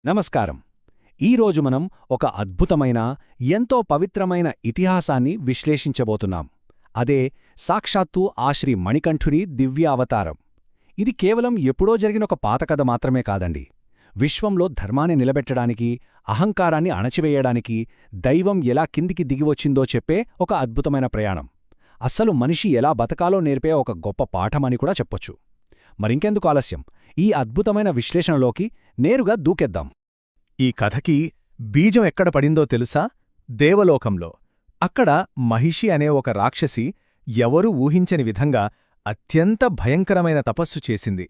నమస్కారం. ఈరోజు మనం ఒక అద్భుతమైన, ఎంతో పవిత్రమైన ఇతిహాసాన్ని విశ్లేషించబోతున్నాం. అదే సాక్షాత్తు ఆ శ్రీ మణికంఠుడి దివ్య అవతారం. ఇది కేవలం ఎప్పుడో జరిగిన ఒక పాత కథ మాత్రమే కాదండి. విశ్వంలో ధర్మాన్ని నిలబెట్టడానికి, అహంకారాన్ని అణచివేయడానికి దైవం ఎలా కిందికి దిగివచ్చిందో చెప్పే ఒక అద్భుతమైన ప్రయాణం. అస్సలు మనిషి ఎలా బతకాలో నేర్పే ఒక గొప్ప పాఠమని కూడా చెప్పొచ్చు. మరింకెందుకు ఆలస్యం, ఈ అద్భుతమైన విశ్లేషణలోకి నేరుగా దూకేద్దాం. ఈ కథకి బీజం ఎక్కడ పడిందో తెలుసా? దేవలోకంలో. అక్కడ మహిషి అనే ఒక రాక్షసి ఎవరూ ఊహించని విధంగా అత్యంత భయంకరమైన తపస్సు చేసింది.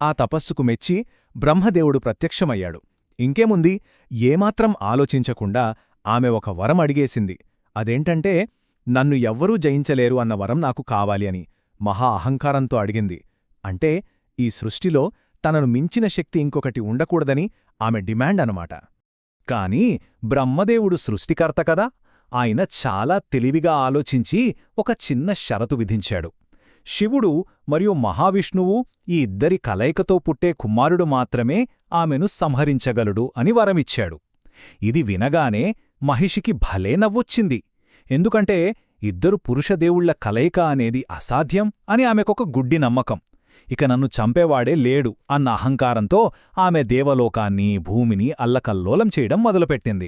ఆ తపస్సుకు మెచ్చి బ్రహ్మదేవుడు ప్రత్యక్షమయ్యాడు. ఇంకేముంది, ఏమాత్రం ఆలోచించకుండా ఆమె ఒక వరం అడిగేసింది. అదేంటంటే, నన్ను ఎవ్వరూ జయించలేరు అన్న వరం నాకు కావాలి అని మహా అహంకారంతో అడిగింది. అంటే ఈ సృష్టిలో తనను మించిన శక్తి ఇంకొకటి ఉండకూడదని ఆమె డిమాండ్ అనమాట. కాని బ్రహ్మదేవుడు సృష్టికర్త కదా, ఆయన చాలా తెలివిగా ఆలోచించి ఒక చిన్న షరతు విధించాడు. శివుడు మరియు మహావిష్ణువు ఈ ఇద్దరి కలయికతో పుట్టే కుమారుడు మాత్రమే ఆమెను సంహరించగలడు అని వరమిచ్చాడు. ఇది వినగానే మహిషికి భలే నవ్వొచ్చింది. ఎందుకంటే ఇద్దరు పురుషదేవుళ్ల కలయిక అనేది అసాధ్యం అని ఆమెకొక గుడ్డి నమ్మకం. ఇక నన్ను చంపేవాడే లేడు అన్న అహంకారంతో ఆమె దేవలోకాన్ని, భూమిని అల్లకల్లోలం చేయడం మొదలుపెట్టింది.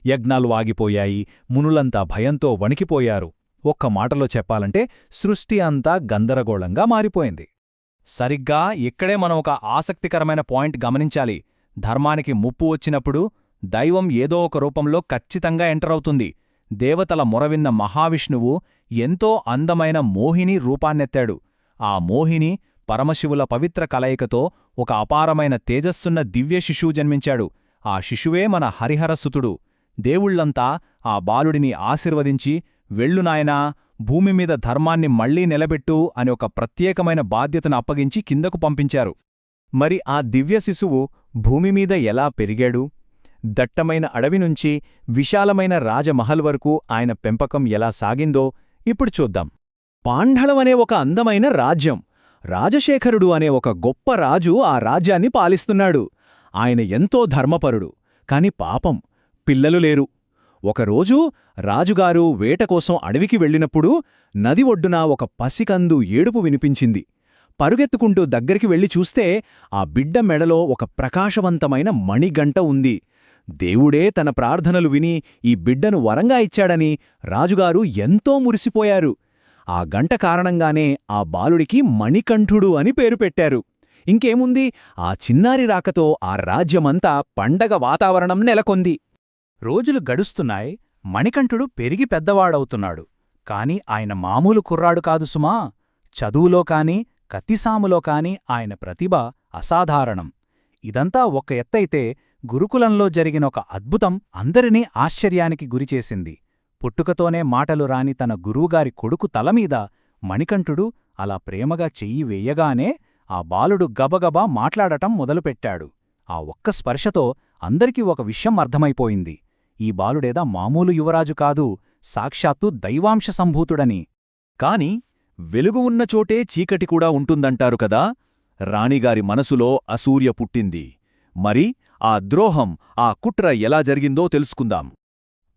యజ్ఞాలు ఆగిపోయాయి, మునులంతా భయంతో వణికిపోయారు. ఒక్క మాటలో చెప్పాలంటే సృష్టి అంతా గందరగోళంగా మారిపోయింది. సరిగ్గా ఇక్కడే మనం ఒక ఆసక్తికరమైన పాయింట్ గమనించాలి. ధర్మానికి ముప్పు వచ్చినప్పుడు దైవం ఏదో ఒక రూపంలో ఖచ్చితంగా ఎంటరవుతుంది. దేవతల మొరవిన్న మహావిష్ణువు ఎంతో అందమైన మోహిని రూపాన్నెత్తాడు. ఆ మోహిని పరమశివుల పవిత్ర కలయికతో ఒక అపారమైన తేజస్సున్న దివ్య శిశువు జన్మించాడు. ఆ శిశువే మన హరిహరసుతుడు. దేవుళ్లంతా ఆ బాలుడిని ఆశీర్వదించి, వెళ్ళు నాయనా, భూమిమీద ధర్మాన్ని మళ్లీ నిలబెట్టు అని ఒక ప్రత్యేకమైన బాధ్యతను అప్పగించి కిందకు పంపించారు. మరి ఆ దివ్య శిశువు భూమిమీద ఎలా పెరిగాడు? దట్టమైన అడవినుంచి విశాలమైన రాజమహల్ వరకు ఆయన పెంపకం ఎలా సాగిందో ఇప్పుడు చూద్దాం. పాంఢళమనే ఒక అందమైన రాజ్యం. రాజశేఖరుడు అనే ఒక గొప్ప రాజు ఆ రాజ్యాన్ని పాలిస్తున్నాడు. ఆయన ఎంతో ధర్మపరుడు. కాని పాపం, పిల్లలు లేరు. ఒకరోజు రాజుగారు వేటకోసం అడవికి వెళ్ళినప్పుడు నది ఒడ్డున ఒక పసికందు ఏడుపు వినిపించింది. పరుగెత్తుకుంటూ దగ్గరికి వెళ్లి చూస్తే ఆ బిడ్డ మెడలో ఒక ప్రకాశవంతమైన మణిగంట ఉంది. దేవుడే తన ప్రార్థనలు విని ఈ బిడ్డను వరంగా ఇచ్చాడని రాజుగారు ఎంతో మురిసిపోయారు. ఆ గంట కారణంగానే ఆ బాలుడికి మణికంఠుడు అని పేరు పెట్టారు. ఇంకేముంది, ఆ చిన్నారి రాకతో ఆ రాజ్యమంతా పండగ వాతావరణం నెలకొంది. రోజులు గడుస్తున్నాయి. మణికంఠుడు పెరిగి పెద్దవాడవుతున్నాడు. కాని ఆయన మామూలు కుర్రాడు కాదు సుమా. చదువులో కాని, కత్తిసాములో కాని ఆయన ప్రతిభ అసాధారణం. ఇదంతా ఒక ఎత్తైతే గురుకులంలో జరిగిన ఒక అద్భుతం అందరినీ ఆశ్చర్యానికి గురిచేసింది. పుట్టుకతోనే మాటలు రాని తన గురువుగారి కొడుకు తలమీద మణికంఠుడు అలా ప్రేమగా చెయ్యి వేయగానే ఆ బాలుడు గబగబా మాట్లాడటం మొదలుపెట్టాడు. ఆ ఒక్క స్పర్శతో అందరికీ ఒక విషయం అర్థమైపోయింది. ఈ బాలుడేదా మామూలు యువరాజు కాదు, సాక్షాత్తు దైవాంశ సంభూతుడని. కాని వెలుగు ఉన్న చోటే చీకటి కూడా ఉంటుందంటారు కదా. రాణిగారి మనసులో అసూయ పుట్టింది. మరి ఆ ద్రోహం, ఆ కుట్ర ఎలా జరిగిందో తెలుసుకుందాం.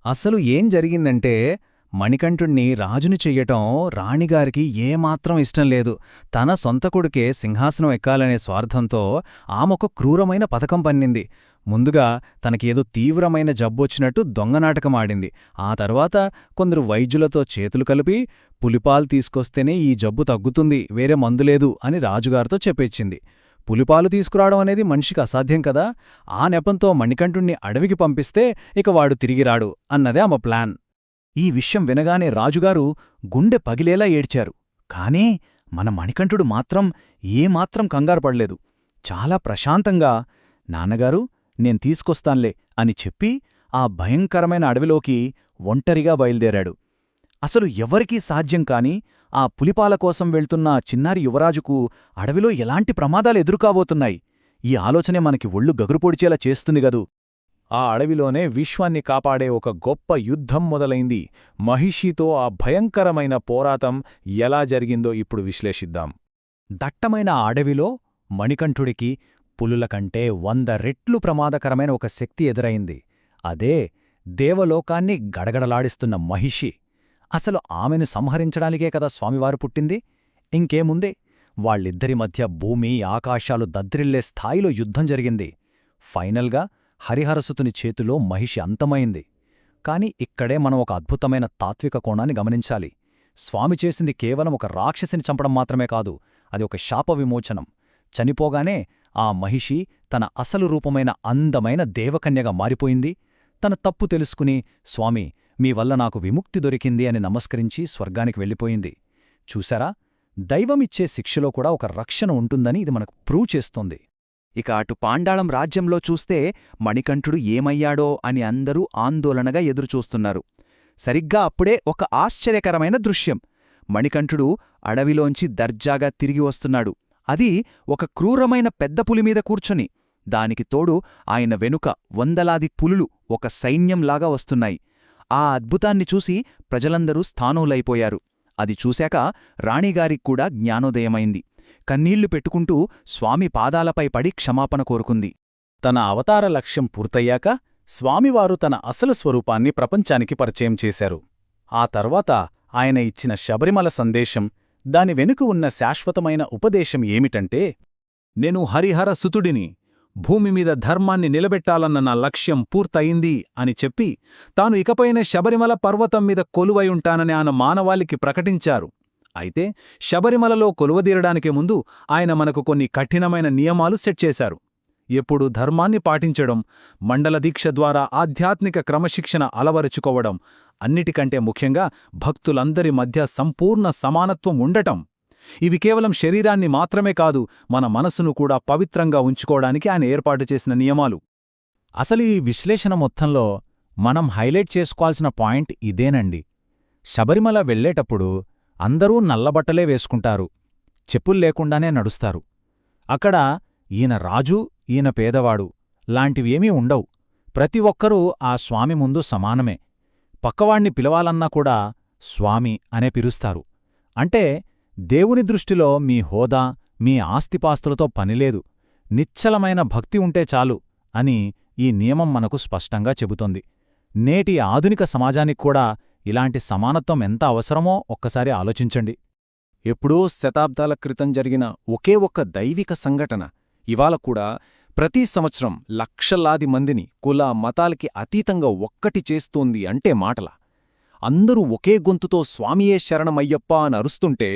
అసలు ఏం జరిగిందంటే, మణికంఠుణ్ణి రాజుని చెయ్యటం రాణిగారికి ఏమాత్రం ఇష్టం లేదు. తన సొంత కొడుకే సింహాసనం ఎక్కాలనే స్వార్థంతో ఆమొక క్రూరమైన పథకం పన్నింది. ముందుగా తనకేదో తీవ్రమైన జబ్బొచ్చినట్టు దొంగనాటకమాడింది. ఆ తర్వాత కొందరు వైద్యులతో చేతులు కలిపి పులిపాలు తీసుకొస్తేనే ఈ జబ్బు తగ్గుతుంది, వేరే మందులేదు అని రాజుగారితో చెప్పేచ్చింది. పులిపాలు తీసుకురావడం అనేది మనిషికి అసాధ్యం కదా. ఆ నెపంతో మణికంఠుణ్ణి అడవికి పంపిస్తే ఇక వాడు తిరిగిరాడు అన్నదే ఆమె ప్లాన్. ఈ విషయం వినగానే రాజుగారు గుండె పగిలేలా ఏడ్చారు. కానీ మన మణికంఠుడు మాత్రం ఏమాత్రం కంగారుపడలేదు. చాలా ప్రశాంతంగా, నాన్నగారు నేను తీసుకొస్తాన్లే అని చెప్పి ఆ భయంకరమైన అడవిలోకి ఒంటరిగా బయలుదేరాడు. అసలు ఎవరికీ సాధ్యం కాని ఆ పులిపాల కోసం వెళ్తున్న చిన్నారి యువరాజుకు అడవిలో ఎలాంటి ప్రమాదాలు ఎదురుకాబోతున్నాయి? ఈ ఆలోచనే మనకి ఒళ్ళు గగురుపొడిచేలా చేస్తుంది గదూ. ఆ అడవిలోనే విశ్వాన్ని కాపాడే ఒక గొప్ప యుద్ధం మొదలైంది. మహిషితో ఆ భయంకరమైన పోరాటం ఎలా జరిగిందో ఇప్పుడు విశ్లేషిద్దాం. దట్టమైన ఆ అడవిలో మణికంఠుడికి పులుల కంటే 100 రెట్లు ప్రమాదకరమైన ఒక శక్తి ఎదురైంది. అదే దేవలోకాన్ని గడగడలాడిస్తున్న మహిషి. అసలు ఆమెను సంహరించడానికే కదా స్వామివారు పుట్టింది. ఇంకేముందే, వాళ్ళిద్దరి మధ్య భూమి ఆకాశాలు దద్రిల్లే స్థాయిలో యుద్ధం జరిగింది. ఫైనల్గా హరిహరసుతుని చేతిలో మహిషి అంతమైంది. కాని ఇక్కడే మనం ఒక అద్భుతమైన తాత్విక కోణాన్ని గమనించాలి. స్వామి చేసింది కేవలం ఒక రాక్షసిని చంపడం మాత్రమే కాదు, అది ఒక శాప విమోచనం. చనిపోగానే ఆ మహిషి తన అసలు రూపమైన అందమైన దేవకన్యగా మారిపోయింది. తన తప్పు తెలుసుకుని, స్వామి, మీ వల్ల నాకు విముక్తి దొరికింది అని నమస్కరించి స్వర్గానికి వెళ్ళిపోయింది. చూశారా, దైవమిచ్చే శిక్షలో కూడా ఒక రక్షణ ఉంటుందని ఇది మనకు ప్రూవ్ చేస్తోంది. ఇక అటు పాండాళం రాజ్యంలో చూస్తే మణికంఠుడు ఏమయ్యాడో అని అందరూ ఆందోళనగా ఎదురుచూస్తున్నారు. సరిగ్గా అప్పుడే ఒక ఆశ్చర్యకరమైన దృశ్యం. మణికంఠుడు అడవిలోంచి దర్జాగా తిరిగి వస్తున్నాడు. అది ఒక క్రూరమైన పెద్ద పులిమీద కూర్చొని. దానికి తోడు ఆయన వెనుక వందలాది పులులు ఒక సైన్యంలాగా వస్తున్నాయి. ఆ అద్భుతాన్ని చూసి ప్రజలందరూ స్థాణువులైపోయారు. అది చూశాక రాణిగారిక్కూడా జ్ఞానోదయమైంది. కన్నీళ్లు పెట్టుకుంటూ స్వామి పాదాలపై పడి క్షమాపణ కోరుకుంది. తన అవతార లక్ష్యం పూర్తయ్యాక స్వామివారు తన అసలు స్వరూపాన్ని ప్రపంచానికి పరిచయం చేశారు. ఆ తర్వాత ఆయన ఇచ్చిన శబరిమల సందేశం, దాని వెనుక ఉన్న శాశ్వతమైన ఉపదేశం ఏమిటంటే, నేను హరిహర సుతుడిని, భూమిమీద ధర్మాన్ని నిలబెట్టాలన్న నా లక్ష్యం పూర్తయింది అని చెప్పి తాను ఇకపైన శబరిమల పర్వతం మీద కొలువై ఉంటానని ఆయన మానవాళికి ప్రకటించారు. అయితే శబరిమలలో కొలువదీరడానికే ముందు ఆయన మనకు కొన్ని కఠినమైన నియమాలు సెట్ చేశారు. ఎప్పుడు ధర్మాన్ని పాటించడం, మండల దీక్ష ద్వారా ఆధ్యాత్మిక క్రమశిక్షణ అలవరుచుకోవడం, అన్నిటికంటే ముఖ్యంగా భక్తులందరి మధ్య సంపూర్ణ సమానత్వం ఉండటం. ఇవి కేవలం శరీరాన్ని మాత్రమే కాదు, మన మనసును కూడా పవిత్రంగా ఉంచుకోవడానికి ఆయన ఏర్పాటు చేసిన నియమాలు. అసలు ఈ విశ్లేషణ మొత్తంలో మనం హైలైట్ చేసుకోవాల్సిన పాయింట్ ఇదేనండి. శబరిమల వెళ్లేటప్పుడు అందరూ నల్లబట్టలే వేసుకుంటారు, చెప్పుల్లేకుండానే నడుస్తారు. అక్కడ ఈయన రాజు, ఈయన పేదవాడు లాంటివేమీ ఉండవు. ప్రతి ఒక్కరూ ఆ స్వామి ముందు సమానమే. పక్కవాణ్ణి పిలవాలన్నా కూడా స్వామి అనే పిలుస్తారు. అంటే దేవుని దృష్టిలో మీ హోదా, మీ ఆస్తిపాస్తులతో పనిలేదు, నిశ్చలమైన భక్తి ఉంటే చాలు అని ఈ నియమం మనకు స్పష్టంగా చెబుతోంది. నేటి ఆధునిక సమాజానికి కూడా ఇలాంటి సమానత్వం ఎంత అవసరమో ఒక్కసారి ఆలోచించండి. ఎప్పుడో శతాబ్దాల క్రితం జరిగిన ఒకే ఒక్క దైవిక సంఘటన ఇవాళ కూడా ప్రతి సంవత్సరం లక్షలాది మందిని కుల మతాలకి అతీతంగా ఒక్కటి చేస్తోంది అంటే మాటల. అందరూ ఒకే గొంతుతో స్వామియే శరణమయ్యప్ప అని అరుస్తుంటే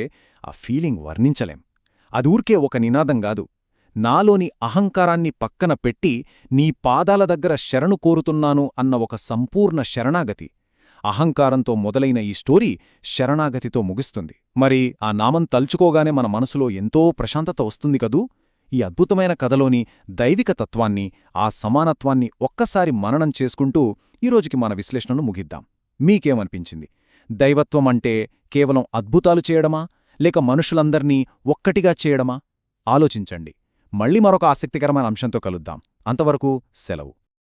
ఆ ఫీలింగ్ వర్ణించలేం. అది ఊరికే ఒక నినాదం గాదు, నాలోని అహంకారాన్ని పక్కన పెట్టి నీ పాదాల దగ్గర శరణు కోరుతున్నాను అన్న ఒక సంపూర్ణ శరణాగతి. అహంకారంతో మొదలైన ఈ స్టోరీ శరణాగతితో ముగుస్తుంది. మరి ఆ నామం తలుచుకోగానే మన మనసులో ఎంతో ప్రశాంతత వస్తుంది కదూ. ఈ అద్భుతమైన కథలోని దైవిక తత్వాన్ని, ఆ సమానత్వాన్ని ఒక్కసారి మననం చేసుకుంటూ ఈరోజుకి మన విశ్లేషణను ముగిద్దాం. మీకేమనిపించింది? దైవత్వం అంటే కేవలం అద్భుతాలు చేయడమా, లేక మనుషులందర్నీ ఒక్కటిగా చేయడమా? ఆలోచించండి. మళ్ళీ మరొక ఆసక్తికరమైన అంశంతో కలుద్దాం. అంతవరకు సెలవు.